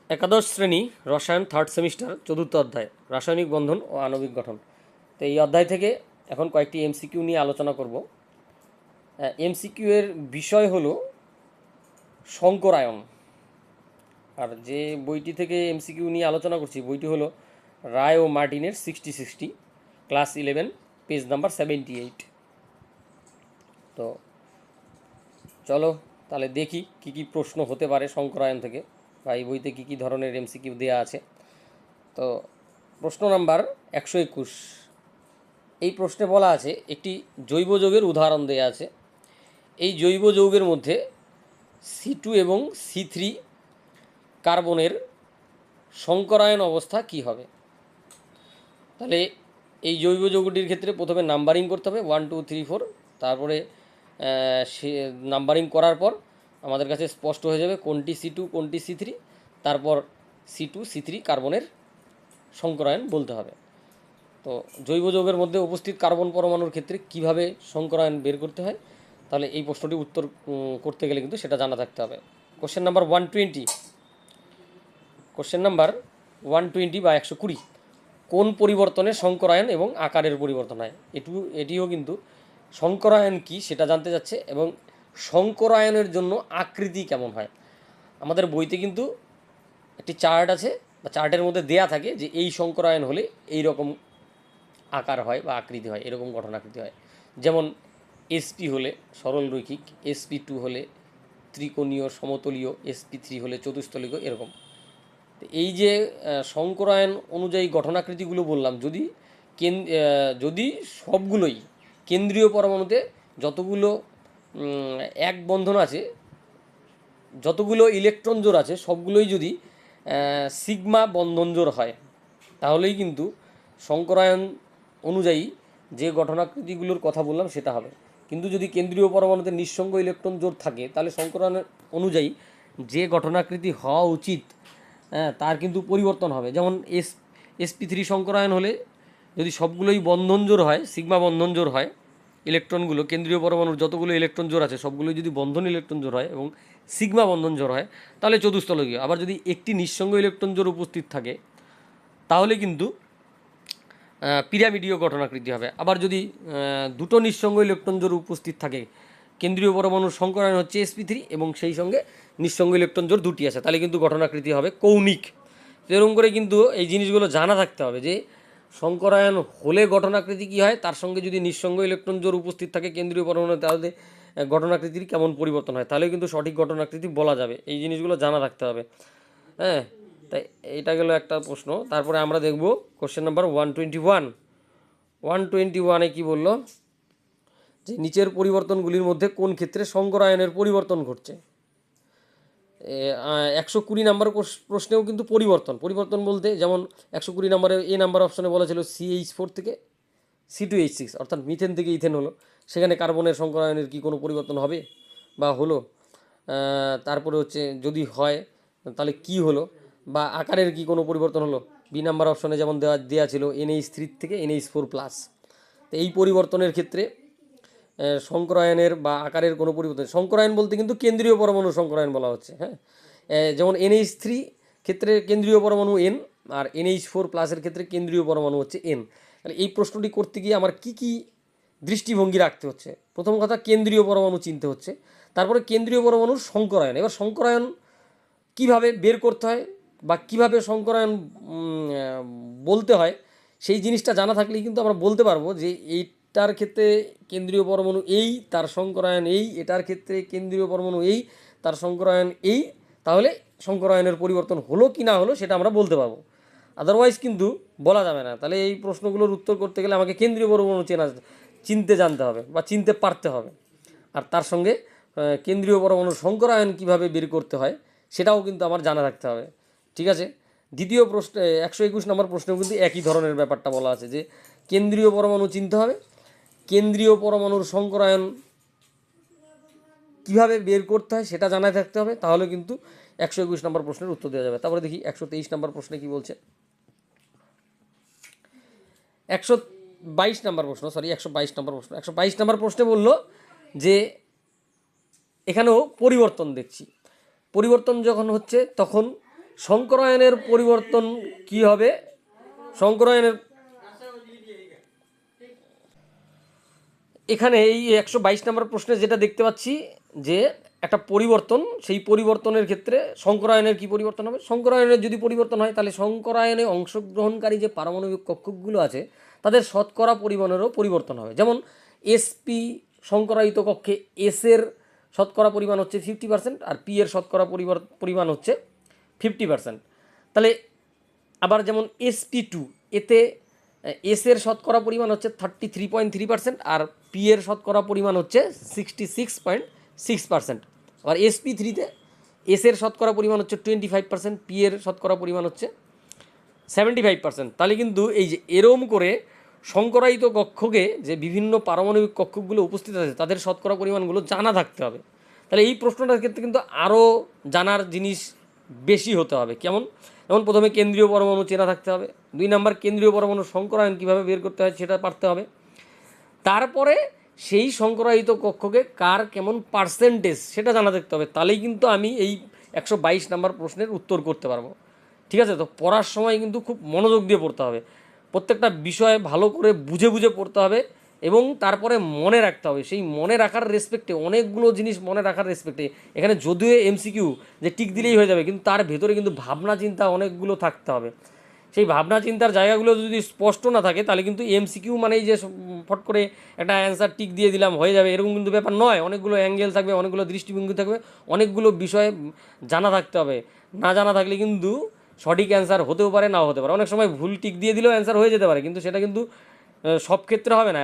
একাদশ শ্রেণী রসায়ন থার্ড সেমিস্টার চতুর্থ অধ্যায় রাসায়নিক বন্ধন ও আণবিক গঠন। তো এই অধ্যায় থেকে এখন কয়েকটি এমসিকিউ নিয়ে আলোচনা করব। এমসিকিউ এর বিষয় হলো সংকরায়ন। আর যে বইটি থেকে এমসিকিউ নিয়ে আলোচনা করছি বইটি হলো রায় ও মার্টিনের 60-60, ক্লাস 11, পেজ নাম্বার 78। তো চলো তাহলে দেখি কি কি প্রশ্ন হতে পারে সংকরায়ন থেকে, বা এই বইতে কী কী ধরনের এমসিকিউ দেওয়া আছে। তো প্রশ্ন নাম্বার 121, এই প্রশ্নে বলা আছে একটি জৈব যৌগের উদাহরণ দেওয়া আছে। এই জৈব যৌগের মধ্যে C2 এবং C3 কার্বনের সংকরায়ন অবস্থা কি হবে। তাহলে এই জৈব যৌগটির ক্ষেত্রে প্রথমে নাম্বারিং করতে হবে 1 2 3 4, তারপরে সে নাম্বারিং করার পর আমাদের কাছে স্পষ্ট হয়ে যাবে কোনটি C2 কোনটি C3, তারপর C2 C3 কার্বনের সংকরায়ন বলতে হবে। তো জৈব যৌগের মধ্যে উপস্থিত কার্বন পরমাণুর ক্ষেত্রে কিভাবে সংকরায়ন বের করতে হয়, তাহলে এই প্রশ্নটি উত্তর করতে গেলে কিন্তু সেটা জানা থাকতে হবে। কোশ্চেন নাম্বার 120, কোশ্চেন নাম্বার 120 বা 120, কোন পরিবর্তনে সংকরায়ন এবং আকারের পরিবর্তন হয়। এটিও কিন্তু সংকরায়ন কি সেটা জানতে যাচ্ছে, এবং সংকরায়নের জন্য আকৃতি কেমন হয়। আমাদের বইতে কিন্তু একটি চার্ট আছে, বা চার্টের মধ্যে দেয়া থাকে যে এই সংকরায়ন হলে এই রকম আকার হয় বা আকৃতি হয়, এরকম গঠন আকৃতি হয়। যেমন এসপি হলে সরল রৈখিক, SP2 হলে ত্রিকোণীয় সমতলীয়, SP3 হলে চতুস্তলিক, এরকম। তো এই যে সংকরায়ন অনুযায়ী গঠনাকৃতিগুলো বললাম, যদি সবগুলোই কেন্দ্রীয় পরমাণুতে যতগুলো এক বন্ধন আছে, যতগুলো ইলেকট্রন জোড় আছে, সবগুলোই যদি সিগমা বন্ধন জোড় হয়, তাহলেই কিন্তু সংকরায়ন অনুযায়ী যে গঠনাকৃতিগুলোর কথা বললাম সেটা হবে। কিন্তু যদি কেন্দ্রীয় পরমাণুতে নিঃসঙ্গ ইলেকট্রন জোড় থাকে, তাহলে সংকরায়ন অনুযায়ী যে গঠনাকৃতি হওয়া উচিত তার কিন্তু পরিবর্তন হবে। যেমন SP3 সংকরায়ন হলে যদি সবগুলোই বন্ধন জোড় হয়, সিগমা বন্ধন জোড় হয়, ইলেকট্রনগুলো কেন্দ্রীয় পরমাণুর যতগুলো ইলেকট্রন জোড় আছে সবগুলোই যদি বন্ধন ইলেকট্রন জোড় হয় এবং সিগমা বন্ধন জোড় হয়, তাহলে চতুস্তলকীয়। আবার যদি একটি নিঃসঙ্গ ইলেকট্রন জোড় উপস্থিত থাকে, তাহলে কিন্তু পিরামিডীয় গঠনাকৃতি হবে। আবার যদি দুটো নিঃসঙ্গ ইলেকট্রন জোড় উপস্থিত থাকে, কেন্দ্রীয় পরমাণুর সংকরায়ন হচ্ছে SP3 এবং সেই সঙ্গে নিঃসঙ্গ ইলেকট্রন জোড় দুটি আছে, তাহলে কিন্তু গঠনাকৃতি হবে কৌণিক। এরকম করে কিন্তু এই জিনিসগুলো জানা থাকতে হবে যে সংকরায়ন হলে গঠনাকৃতি কী হয়, তার সঙ্গে যদি নিঃসঙ্গ ইলেকট্রন জোড় উপস্থিত থাকে কেন্দ্রীয় পরমাণু, তাহলে গঠনাকৃতির কেমন পরিবর্তন হয়, তাহলে কিন্তু সঠিক গঠনাকৃতি বলা যাবে। এই জিনিসগুলো জানা রাখতে হবে। হ্যাঁ, তাই এইটা গেল একটা প্রশ্ন। তারপরে আমরা দেখব কোশ্চেন নাম্বার 121। 121-এ কী বললো, যে নিচের পরিবর্তনগুলির মধ্যে কোন ক্ষেত্রে সংকরায়নের পরিবর্তন ঘটছে। 120 নম্বর প্রশ্নেও কিন্তু পরিবর্তন বলতে, যেমন 120 নম্বরে এ নাম্বার অপশনে বলা ছিল CH4 থেকে C2H6, অর্থাৎ মিথেন থেকে ইথেন হলো। সেখানে কার্বনের সংকরায়নের কি কোনো পরিবর্তন হবে বা হলো? তারপরে হচ্ছে যদি হয় তাহলে কি হলো, বা আকারের কি কোনো পরিবর্তন হলো। বি নাম্বার অপশনে যেমন দেওয়া ছিল NH3 থেকে NH4+। তো এই পরিবর্তনের ক্ষেত্রে সংকরায়নের বা আকারের কোনো পরিবর্তন, সংকরায়ন বলতে কিন্তু কেন্দ্রীয় পরমাণু সংকরায়ন বলা হচ্ছে। হ্যাঁ, যেমন NH3 ক্ষেত্রে কেন্দ্রীয় পরমাণু N, আর NH4+-এর ক্ষেত্রে কেন্দ্রীয় পরমাণু হচ্ছে N। তাহলে এই প্রশ্নটি করতে গিয়ে আমার কি কি দৃষ্টিভঙ্গি রাখতে হচ্ছে? প্রথম কথা, কেন্দ্রীয় পরমাণু চিনতে হচ্ছে। তারপরে কেন্দ্রীয় পরমাণুর সংকরায়ন, এবার সংকরায়ন কিভাবে বের করতে হয় বা কিভাবে সংকরায়ন বলতে হয়, সেই জিনিসটা জানা থাকলেই কিন্তু আমরা বলতে পারবো যে এইটার ক্ষেত্রে কেন্দ্রীয় পরমাণু এই, তার সংকরায়ন এই, এটার ক্ষেত্রে কেন্দ্রীয় পরমাণু এই, তার সংকরায়ন এই, তাহলে সংকরায়নের পরিবর্তন হলো কি না হলো সেটা আমরা বলতে পারবো। আদারওয়াইজ কিন্তু বলা যাবে না। তাহলে এই প্রশ্নগুলোর উত্তর করতে গেলে আমাকে কেন্দ্রীয় পরমাণু চিনতে জানতে হবে বা চিনতে পারতে হবে। আর তার সঙ্গে কেন্দ্রীয় পরমাণুর সংকরায়ন কীভাবে বের করতে হয় সেটাও কিন্তু আমার জানা রাখতে হবে। ঠিক আছে, দ্বিতীয় প্রশ্নে 121 নম্বর প্রশ্নেও কিন্তু একই ধরনের ব্যাপারটা বলা আছে যে কেন্দ্রীয় পরমাণু চিনতে হবে, কেন্দ্রীয় পরমাণুর সংকরায়ন কীভাবে বের করতে হয় সেটা জানাই থাকতে হবে, তাহলে কিন্তু 121 নম্বর প্রশ্নের উত্তর দেওয়া যাবে। তারপরে দেখি 123 নম্বর প্রশ্নে কী বলছে। 122 নম্বর প্রশ্ন, 122 নম্বর প্রশ্ন। 122 নম্বর প্রশ্নে বললো যে এখানেও পরিবর্তন দেখছি। পরিবর্তন যখন হচ্ছে তখন সংকরায়নের পরিবর্তন কি হবে? সংকরায়নের এখানে এই 122 নম্বর প্রশ্নে যেটা দেখতে পাচ্ছি যে একটা পরিবর্তন, সেই পরিবর্তনের ক্ষেত্রে সংকরায়নের কি পরিবর্তন হবে? সংকরায়নের যদি পরিবর্তন হয় তাহলে সংকরায়নে অংশগ্রহণকারী যে পারমাণবিক কক্ষকগুলো আছে তাদের শতকরা পরিমাণেরও পরিবর্তন হবে। যেমন এসপি সংকরায়িত কক্ষে এস এর শতকরা পরিমাণ হচ্ছে 50% আর পি এর শতকরা পরিমাণ হচ্ছে 50%। তাহলে আবার যেমন SP2 এতে এস এর শতকরা পরিমাণ হচ্ছে 33.3% আর পি এর শতকরা পরিমাণ হচ্ছে 66.6%। আবার SP3তে এস এর শতকরা পরিমাণ হচ্ছে 25%, পি এর শতকরা পরিমাণ হচ্ছে 75%। তাহলে কিন্তু এই যে এরম করে সংকরায়িত কক্ষকে যে বিভিন্ন পারমাণবিক কক্ষগুলো উপস্থিত আছে তাদের শতকরা পরিমাণগুলো জানা থাকতে হবে। তাহলে এই প্রশ্নটার ক্ষেত্রে কিন্তু আরও জানার জিনিস বেশি হতে হবে। যেমন প্রথমে কেন্দ্রীয় পরমাণু চেনা থাকতে হবে, 2 নাম্বার কেন্দ্রীয় পরমাণু সংকরায়ন কীভাবে বের করতে হয় সেটা পারতে হবে, তারপরে সেই সংকরায়িত কক্ষকে কার কেমন পার্সেন্টেজ সেটা জানা থাকতে হবে। তাহলেই কিন্তু আমি এই 122 নাম্বার প্রশ্নের উত্তর করতে পারবো। ঠিক আছে? তো পড়ার সময় কিন্তু খুব মনোযোগ দিয়ে পড়তে হবে, প্রত্যেকটা বিষয় ভালো করে বুঝে বুঝে পড়তে হবে এবং তারপরে মনে রাখতে হবে। সেই মনে রাখার রেসপেক্টে অনেকগুলো জিনিস মনে রাখার রেসপেক্টে এখানে যদিও এমসিকিউ যে টিক দিলেই হয়ে যাবে, কিন্তু তার ভেতরে কিন্তু ভাবনা চিন্তা অনেকগুলো থাকতে হবে। সেই ভাবনা চিন্তার জায়গাগুলো যদি স্পষ্ট না থাকে তাহলে কিন্তু এমসিকিউ মানেই যে ফট করে একটা অ্যান্সার টিক দিয়ে দিলাম হয়ে যাবে এরকম কিন্তু ব্যাপার নয়। অনেকগুলো অ্যাঙ্গেল থাকবে, অনেকগুলো দৃষ্টিভঙ্গি থাকবে, অনেকগুলো বিষয়ে জানা থাকতে হবে। না জানা থাকলে কিন্তু সঠিক অ্যান্সার হতেও পারে, নাও হতে পারে। অনেক সময় ভুল টিক দিয়ে দিলেও অ্যান্সার হয়ে যেতে পারে, কিন্তু সেটা কিন্তু সব ক্ষেত্রে হবে না।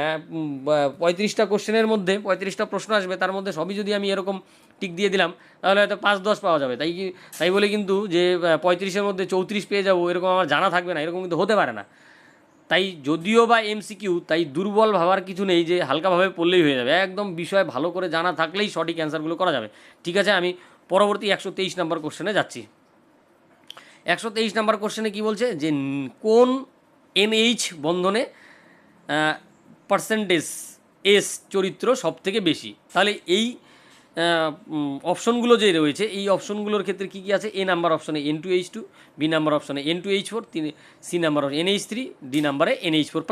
35টা কোশ্চেনের মধ্যে 35টা প্রশ্ন আসবে, তার মধ্যে সবই যদি আমি এরকম টিক দিয়ে দিলাম তাহলে হয়তো 5-10 পাওয়া যাবে। তাই বলে কিন্তু যে 35-এর মধ্যে 34 পেয়ে যাবো এরকম আমার জানা থাকবে না, এরকম কিন্তু হতে পারে না। তাই যদিও বা এমসিকিউ, তাই দুর্বল ভাবার কিছু নেই যে হালকাভাবে পড়লেই হয়ে যাবে। একদম বিষয় ভালো করে জানা থাকলেই সঠিক অ্যান্সারগুলো করা যাবে। ঠিক আছে, আমি পরবর্তী 123 নম্বর কোশ্চেনে যাচ্ছি। 123 নম্বর কোশ্চেনে কী বলছে যে কোন NH বন্ধনে পার্সেন্টেজ এস চরিত্র সব থেকে বেশি? তাহলে এই অপশনগুলো যে রয়েছে এই অপশনগুলোর ক্ষেত্রে কী কী আছে? এ নাম্বার অপশনে N2H2, বি নাম্বার অপশনে N2H4, C number NH3, D নাম্বারে NH4+।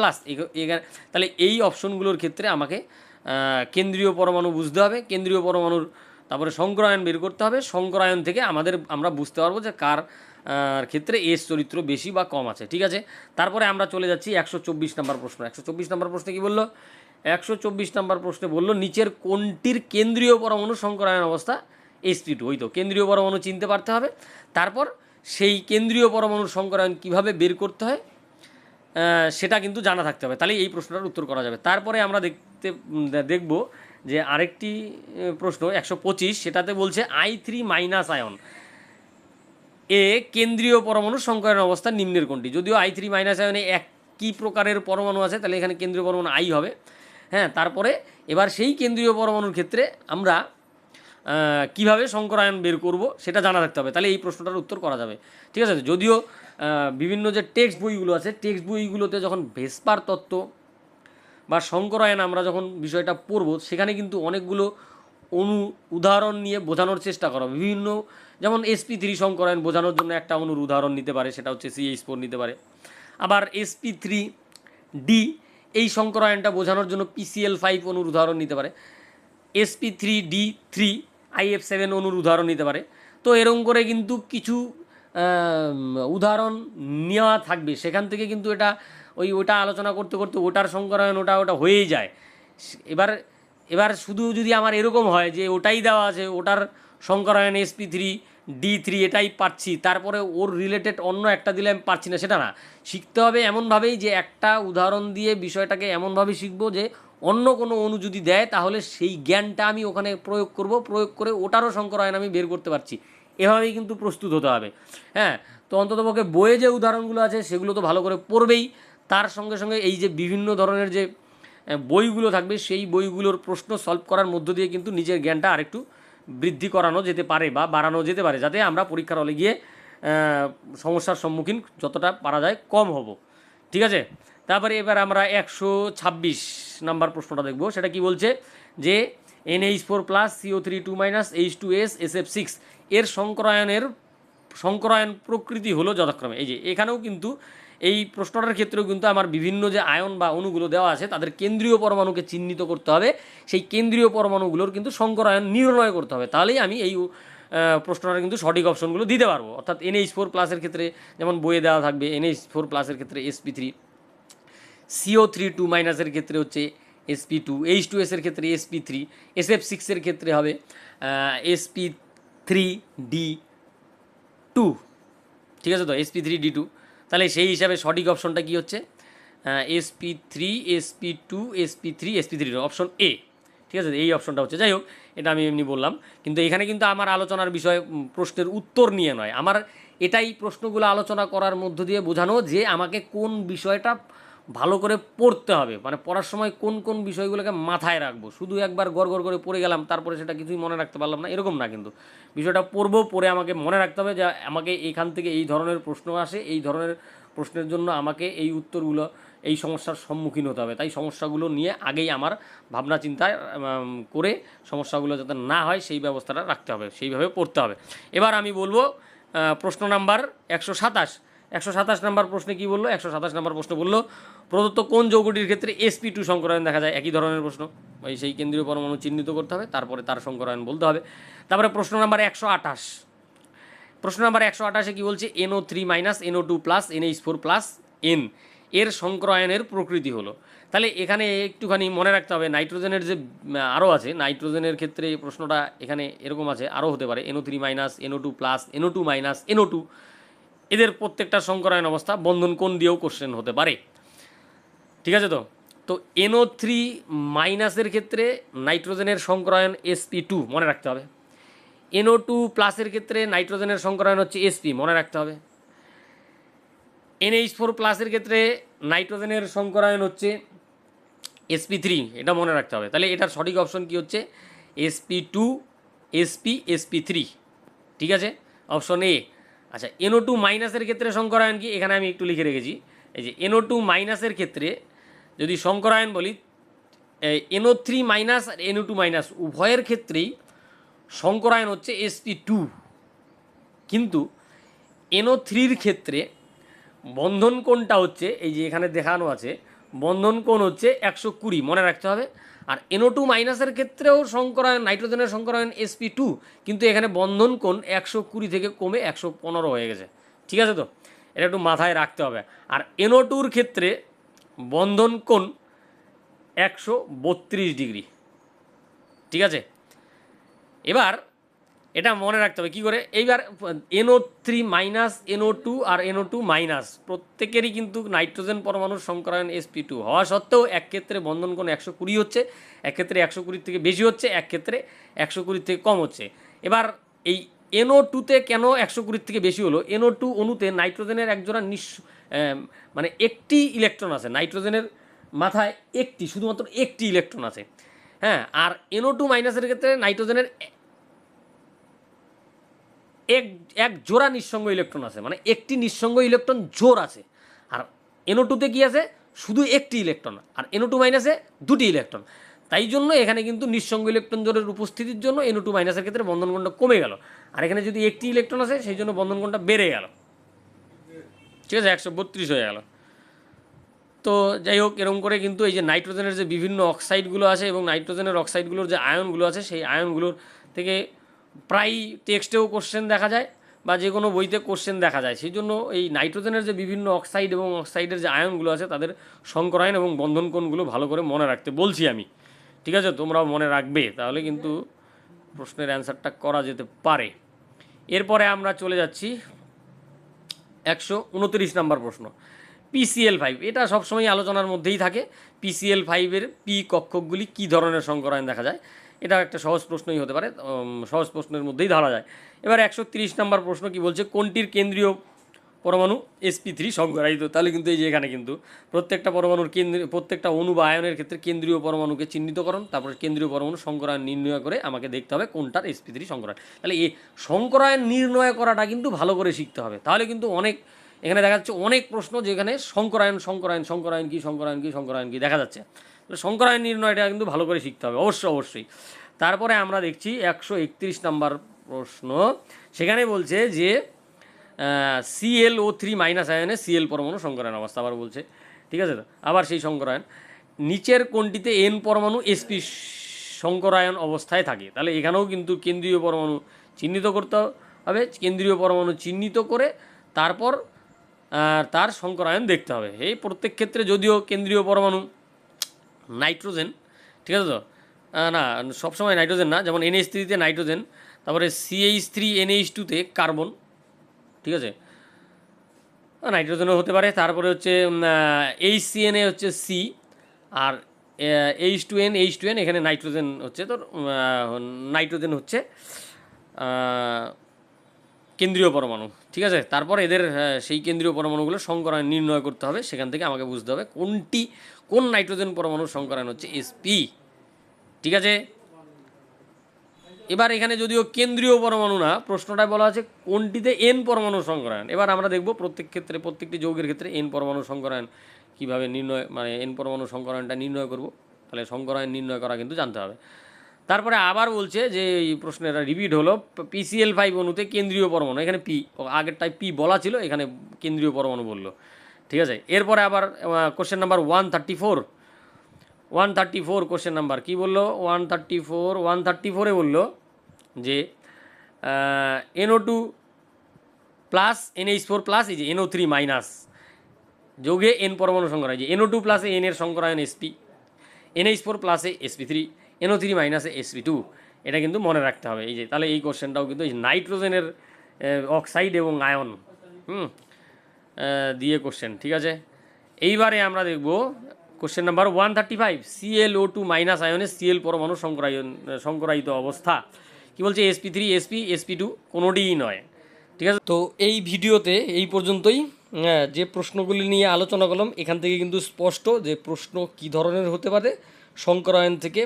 তাহলে এই অপশনগুলোর ক্ষেত্রে আমাকে কেন্দ্রীয় পরমাণু বুঝতে হবে, কেন্দ্রীয় পরমাণুর তারপরে সংকরায়ন বের করতে হবে। সংকরায়ন থেকে আমরা বুঝতে পারবো যে কার ক্ষেত্রে এস চরিত্র বেশি বা কম আছে। ঠিক আছে, তারপরে আমরা চলে যাচ্ছি 124 নম্বর প্রশ্ন। 124 নম্বর প্রশ্নে কী বললো? 124 নম্বর প্রশ্নে বললো নিচের কোনটির কেন্দ্রীয় পরমাণু সংকরায়ন অবস্থা sp2? ওই তো কেন্দ্রীয় পরমাণু চিনতে পারতে হবে, তারপর সেই কেন্দ্রীয় পরমাণুর সংকরায়ন কীভাবে বের করতে হয় সেটা কিন্তু জানা থাকতে হবে। তাহলে এই প্রশ্নটার উত্তর করা যাবে। তারপরে আমরা দেখব যে আরেকটি প্রশ্ন 125, সেটাতে বলছে I3- আয়ন এ কেন্দ্রীয় পরমাণু সংকরায়ন অবস্থা নিম্নের কোনটি? যদিও I3- আয়নে একই প্রকারের পরমাণু আছে, তাহলে এখানে কেন্দ্রীয় পরমাণু আই হবে। হ্যাঁ, তারপরে এবার সেই কেন্দ্রীয় পরমাণুর ক্ষেত্রে আমরা কিভাবে সংকরায়ন বের করব সেটা জানা থাকতে হবে। তাহলে এই প্রশ্নটার উত্তর করা যাবে। ঠিক আছে, যদিও বিভিন্ন যে টেক্সট বইগুলো আছে টেক্সট বইগুলোতে যখন ভেসপার তত্ত্ব বা সংকরায়ন আমরা যখন বিষয়টা পড়ব সেখানে কিন্তু অনেকগুলো উদাহরণ নিয়ে বোঝানোর চেষ্টা করা। বিভিন্ন যেমন SP3 সংকরায়ন বোঝানোর জন্য একটা অণুর উদাহরণ নিতে পারে, সেটা হচ্ছে CH4 নিতে পারে। আবার SP3D এই সংকরায়নটা বোঝানোর জন্য PCl5 অণুর উদাহরণ নিতে পারে, SP3D3 IF7 অণুর উদাহরণ নিতে পারে। তো এরকম করে কিন্তু কিছু উদাহরণ নেওয়া থাকবে, সেখান থেকে কিন্তু ওটা আলোচনা করতে করতে ওটার সংকরায়ন ওটা হয়েই যায়। এবার শুধু যদি আমার এরকম হয় যে ওটাই দেওয়া আছে, ওটার সংকরায়ন SP3D3 এটাই পাচ্ছি, তারপরে ওর রিলেটেড অন্য একটা দিলে আমি পারছি না, সেটা না। শিখতে হবে এমনভাবেই যে একটা উদাহরণ দিয়ে বিষয়টাকে এমনভাবে শিখবো যে অন্য কোনো অণু যদি দেয় তাহলে সেই জ্ঞানটা আমি ওখানে প্রয়োগ করে ওটারও সংকরায়ন আমি বের করতে পারছি। এভাবেই কিন্তু প্রস্তুত হতে হবে। হ্যাঁ, তো অন্ততপক্ষে বইয়ে যে উদাহরণগুলো আছে সেগুলো তো ভালো করে পড়বেই, তার সঙ্গে সঙ্গে এই যে বিভিন্ন ধরনের যে বইগুলো থাকবে সেই বইগুলোর প্রশ্ন সলভ করার মধ্য দিয়ে কিন্তু নিজের জ্ঞানটা আরেকটু বৃদ্ধি করানো যেতে পারে বা বাড়ানো যেতে পারে, যাতে আমরা পরীক্ষার হলে গিয়ে সমস্যার সম্মুখীন যতটা পারা যায় কম হব। ঠিক আছে, তারপরে এবার আমরা 126 নাম্বার প্রশ্নটা দেখব। সেটা কি বলছে যে NH4+, CO3 2- H2S SF6 এর সংকরায়নের সংকরায়ন প্রকৃতি হলো যথাক্রমে। এই যে এখানেও কিন্তু এই প্রশ্নটার ক্ষেত্রেও কিন্তু আমার বিভিন্ন যে আয়ন বা অণুগুলো দেওয়া আছে তাদের কেন্দ্রীয় পরমাণুকে চিহ্নিত করতে হবে, সেই কেন্দ্রীয় পরমাণুগুলোর কিন্তু সংকরায়ন নির্ণয় করতে হবে, তাহলেই আমি এই প্রশ্নটার কিন্তু সঠিক অপশনগুলো দিতে পারবো। অর্থাৎ NH4+ ক্ষেত্রে যেমন বইয়ে দেওয়া থাকবে NH4+ ক্ষেত্রে sp3, CO3 2- ক্ষেত্রে হচ্ছে sp2, H2S ক্ষেত্রে sp3, SF6 ক্ষেত্রে হবে sp3d2, ঠিক আছে তো, sp3d2। তাহলে সেই হিসাবে সঠিক অপশনটা কি হচ্ছে sp3, sp2, sp3, sp3 option A, ঠিক আছে, এই অপশনটা হচ্ছে। যাই হোক, এটা আমি এমনি বললাম, কিন্তু এখানে কিন্তু আমার আলোচনার বিষয় প্রশ্নের উত্তর নিয়ে নয়, আমার এটাই প্রশ্নগুলো আলোচনা করার মধ্য দিয়ে বোঝানো যে আমাকে কোন বিষয়টা ভালো করে পড়তে হবে, মানে পড়ার সময় কোন কোন বিষয়গুলোকে মাথায় রাখবো। শুধু একবার গড় করে পড়ে গেলাম, তারপরে সেটা কিছুই মনে রাখতে পারলাম না, এরকম না, কিন্তু বিষয়টা পড়বো, পড়ে আমাকে মনে রাখতে হবে যে আমাকে এখান থেকে এই ধরনের প্রশ্ন আসে, এই ধরনের প্রশ্নের জন্য আমাকে এই উত্তরগুলো, এই সমস্যার সম্মুখীন হতে হবে। তাই সমস্যাগুলো নিয়ে আগেই আমার ভাবনা চিন্তা করে সমস্যাগুলো যাতে না হয় সেই ব্যবস্থাটা রাখতে হবে, সেইভাবে পড়তে হবে। এবার আমি বলবো প্রশ্ন নাম্বার 127 নাম্বার প্রশ্নে কী বললো, 127 নাম্বার প্রশ্ন বললো প্রদত্ত কোন যৌগটির ক্ষেত্রে sp2 সংকরায়ন দেখা যায়। একই ধরনের প্রশ্ন, ওই সেই কেন্দ্রীয় পরমাণু চিহ্নিত করতে হবে, তারপরে তার সংকরায়ন বলতে হবে। তারপরে প্রশ্ন নাম্বার 128 কী বলছে, NO3- NO2+, NH4+ N এর সংকরায়নের প্রকৃতি হলো। তাহলে এখানে একটুখানি মনে রাখতে হবে, নাইট্রোজেনের যে আরও আছে, নাইট্রোজেনের ক্ষেত্রে এই প্রশ্নটা এখানে এরকম আছে, আরও হতে পারে NO3-, NO2+, NO2-, NO2, এদের প্রত্যেকটা সংকরায়ন অবস্থা বন্ধন কোণ দিয়েও কোশ্চেন হতে পারে, ঠিক আছে তো। তো NO3- ক্ষেত্রে নাইট্রোজেনের সংকরায়ন sp2 মনে রাখতে হবে, NO2+ ক্ষেত্রে নাইট্রোজেনের সংকরায়ন হচ্ছে sp মনে রাখতে হবে, NH4+ ক্ষেত্রে নাইট্রোজেনের সংকরায়ন হচ্ছে sp3, এটা মনে রাখতে হবে। তাহলে এটার সঠিক অপশন কি হচ্ছে sp2, sp, sp3, ঠিক আছে, অপশন এ। আচ্ছা, NO2- ক্ষেত্রে সংকরায়ন কি, এখানে আমি একটু লিখে রেখেছি। এই যে NO2- ক্ষেত্রে যদি সংকরায়ন বলি, NO3- আর NO2- উভয়ের ক্ষেত্রেই সংকরায়ন হচ্ছে sp2, কিন্তু NO3-র ক্ষেত্রে বন্ধন কোণটা হচ্ছে এই যে এখানে দেখানো আছে, বন্ধন কোণ হচ্ছে 120 মনে রাখতে হবে। আর NO2- ক্ষেত্রেও সংকরায়ন, নাইট্রোজেনের সংকরায়ন sp2, কিন্তু এখানে বন্ধন কোণ 120 থেকে কমে 115 হয়ে গেছে, ঠিক আছে তো, এটা একটু মাথায় রাখতে হবে। আর NO2-র ক্ষেত্রে বন্ধন কোণ 132 ডিগ্রি, ঠিক আছে। এবার এটা মনে রাখতে হবে কী করে, এইবার NO3- NO2 আর NO2- প্রত্যেকেরই কিন্তু নাইট্রোজেন পরমাণুর সংকরায়ন sp2 হওয়া সত্ত্বেও এক ক্ষেত্রে বন্ধন কোণ 120 হচ্ছে, এক ক্ষেত্রে 120 থেকে বেশি হচ্ছে, এক ক্ষেত্রে 120 থেকে কম হচ্ছে। এবার এই NO2-তে কেন 120 থেকে বেশি হলো, NO2 অণুতে নাইট্রোজেনের একজোড়া মানে একটি ইলেকট্রন আছে, নাইট্রোজেনের মাথায় একটি, শুধুমাত্র একটি ইলেকট্রন আছে, হ্যাঁ। আর NO2- ক্ষেত্রে নাইট্রোজেনের এক জোড়া নিঃসঙ্গ ইলেকট্রন আছে, মানে একটি নিঃসঙ্গ ইলেকট্রন জোর আছে। আর NO2-তে কি আছে, শুধু একটি ইলেকট্রন, আর NO2- দুটি ইলেকট্রন। তাই জন্য এখানে কিন্তু নিঃসঙ্গ ইলেকট্রন জোরের উপস্থিতির জন্য NO2- ক্ষেত্রে বন্ধন কোণটা কমে গেল, আর এখানে যদি একটি ইলেকট্রন আছে সেই জন্য বন্ধন কোণটা বেড়ে গেল, ঠিক আছে, 132 হয়ে গেল। তো যাই হোক, এরকম করে কিন্তু এই যে নাইট্রোজেনের যে বিভিন্ন অক্সাইডগুলো আছে এবং নাইট্রোজেনের অক্সাইডগুলোর যে আয়নগুলো আছে সেই আয়নগুলোর থেকে প্রায় টেক্সটেও কোশ্চেন দেখা যায় বা যে কোনো বইতে কোশ্চেন দেখা যায়। সেই জন্য এই নাইট্রোজেনের যে বিভিন্ন অক্সাইড এবং অক্সাইডের যে আয়নগুলো আছে তাদের সংকরায়ন এবং বন্ধন কোণগুলো ভালো করে মনে রাখতে বলছি আমি, ঠিক আছে, তোমরাও মনে রাখবে, তাহলে কিন্তু প্রশ্নের অ্যান্সারটা করা যেতে পারে। এরপরে আমরা চলে যাচ্ছি 129 নম্বর প্রশ্ন, PCl5, এটা সবসময় আলোচনার মধ্যেই থাকে। PCl5-এর পি কক্ষকগুলি কী ধরনের সংকরায়ন দেখা যায়, এটা একটা সহজ প্রশ্নই হতে পারে, সহজ প্রশ্নের মধ্যেই ধরা যায়। এবার 130 নম্বর প্রশ্ন কি বলছে, কোনটির কেন্দ্রীয় পরমাণু sp3 সংকরায়িত। তাহলে কিন্তু এই যে এখানে কিন্তু প্রত্যেকটা পরমাণুর প্রত্যেকটা অণু বা আয়নের ক্ষেত্রে কেন্দ্রীয় পরমাণুকে চিহ্নিতকরণ, তারপরে কেন্দ্রীয় পরমাণু সংকরায়ন নির্ণয় করে আমাকে দেখতে হবে কোনটার sp3 সংকরায়ন। তাহলে এই সংকরায়ন নির্ণয় করাটা কিন্তু ভালো করে শিখতে হবে, তাহলে কিন্তু অনেক, এখানে দেখা যাচ্ছে অনেক প্রশ্ন যেখানে সংকরায়ন সংকরায়ন সংকরায়ন কি সংকরায়ন কি সংকরায়ন কি দেখা যাচ্ছে। সংকরায়ন নির্ণয়টা কিন্তু ভালো করে শিখতে হবে অবশ্যই। তারপরে আমরা দেখছি 131 নম্বর প্রশ্ন, সেখানে বলছে যে ClO3- আয়নে Cl পরমাণু সংকরায়ন অবস্থা আবার বলছে, ঠিক আছে? তো আবার সেই সংকরায়ন নিচের কোনটিতে N পরমাণু sp সংকরায়ন অবস্থায় থাকে, তাহলে এখানেও কিন্তু কেন্দ্রীয় পরমাণু চিহ্নিত করতে হবে, কেন্দ্রীয় পরমাণু চিহ্নিত করে তারপর তার সংকরায়ন দেখতে হবে। এই প্রত্যেক ক্ষেত্রে যদিও কেন্দ্রীয় পরমাণু নাইট্রোজেন, ঠিক আছে তো, না সবসময় নাইট্রোজেন না, যেমন NH3-তে নাইট্রোজেন, তারপরে CH3NH2-তে কার্বন, ঠিক আছে, নাইট্রোজেনও হতে পারে। তারপরে হচ্ছে HCN হচ্ছে সি, আর H2N এখানে নাইট্রোজেন হচ্ছে, তোর নাইট্রোজেন হচ্ছে কেন্দ্রীয় পরমাণু, ঠিক আছে। তারপর এদের সেই কেন্দ্রীয় পরমাণুগুলো সংকরায়ন নির্ণয় করতে হবে, সেখান থেকে আমাকে বুঝতে হবে কোন নাইট্রোজেন পরমাণুর সংকরায়ন হচ্ছে sp, ঠিক আছে। এবার এখানে যদিও কেন্দ্রীয় পরমাণু না, প্রশ্নটায় বলা আছে কোনটিতে N পরমাণু সংকরায়ন। এবার আমরা দেখব প্রত্যেকটি যৌগের ক্ষেত্রে N পরমাণু সংকরায়ন কীভাবে নির্ণয়, মানে N পরমাণু সংকরায়নটা নির্ণয় করব, তাহলে সংকরায়ন নির্ণয় করা কিন্তু জানতে হবে। তারপরে আবার বলছে যে এই প্রশ্নের রিপিট হলো, PCl5 অণুতে কেন্দ্রীয় পরমাণু, এখানে পি, আগেরটায় পি বলা ছিল, এখানে কেন্দ্রীয় পরমাণু বললো, ঠিক আছে। এরপরে আবার কোশ্চেন নাম্বার 134 কোশ্চেন নাম্বার কী বললো, 134-এ বললো যে NO2 প্লাস NH4 প্লাস এই যে NO3- যৌগে N পরমাণু সংকরায়ন, যে NO2 প্লাসে N এর সংকরায়ন sp, NH4 প্লাসে sp3, NO3- sp2, এটা কিন্তু মনে রাখতে হবে। এই যে তাহলে এই কোশ্চেনটাও কিন্তু এই নাইট্রোজেনের অক্সাইড এবং আয়ন দিয়ে কোশ্চেন, ঠিক আছে। এইবারে আমরা দেখব কোশ্চেন নাম্বার 135, ClO2- আয়নে Cl পরমাণু সংকরায়িত অবস্থা। কি বলছে, sp3, sp, sp2 কোনোটিই নয়, ঠিক আছে। তো এই ভিডিওতে এই পর্যন্তই। যে প্রশ্নগুলি নিয়ে আলোচনা করলাম এখান থেকে কিন্তু স্পষ্ট যে প্রশ্ন কী ধরনের হতে পারে, সংকরায়ন থেকে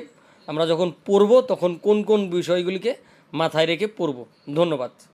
আমরা যখন পড়ব তখন কোন কোন বিষয়গুলিকে মাথায় রেখে পড়ব। ধন্যবাদ।